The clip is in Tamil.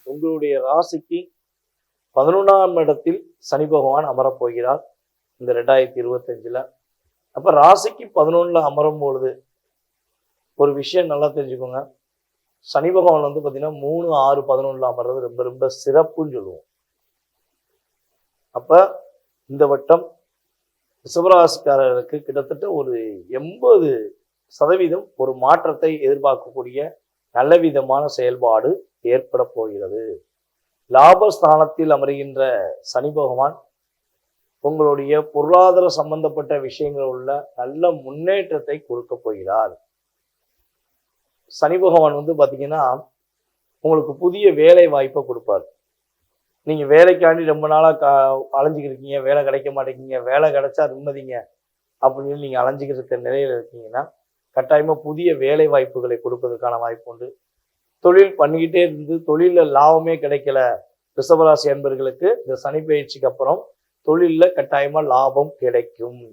உங்களுடைய ராசிக்கு 11ஆம் இடத்தில் சனி பகவான் அமரப் போகிறார் இந்த 2025. அப்ப ராசிக்கு 11ல அமரும் பொழுது ஒரு விஷயம் நல்லா தெரிஞ்சுக்கோங்க. சனி பகவான் வந்து பார்த்தீங்கன்னா 3, 6, 11ல அமர்றது ரொம்ப ரொம்ப சிறப்புன்னு சொல்லுவோம். அப்ப இந்த வட்டம் ரிஷபராசிக்காரர்களுக்கு கிட்டத்தட்ட ஒரு 80% ஒரு மாற்றத்தை எதிர்பார்க்கக்கூடிய நல்ல விதமான செயல்பாடு ஏற்பட போகிறது. லாபஸ்தானத்தில் அமர்கின்ற சனி பகவான் உங்களுடைய பொருளாதார சம்பந்தப்பட்ட விஷயங்கள் உள்ள நல்ல முன்னேற்றத்தை கொடுக்க போகிறார். சனி பகவான் வந்து பார்த்தீங்கன்னா உங்களுக்கு புதிய வேலை வாய்ப்பை கொடுப்பார். நீங்கள் வேலைக்காண்டி ரொம்ப நாளாக அலைஞ்சிக்கிருக்கீங்க, வேலை கிடைக்க மாட்டேங்கிங்க, வேலை கிடைச்சா நிம்மதிங்க அப்படின்னு சொல்லி நீங்கள் அலைஞ்சிக்கிட்டு இருக்க நிலையில் இருக்கீங்கன்னா கட்டாயமாக புதிய வேலை வாய்ப்புகளை கொடுப்பதற்கான வாய்ப்பு உண்டு. தொழில் பண்ணிக்கிட்டே இருந்து தொழிலில் லாபமே கிடைக்கல ரிஷபராசி அன்பர்களுக்கு இந்த சனி பயிற்சிக்கு அப்புறம் தொழிலில் கட்டாயமாக லாபம் கிடைக்கும்.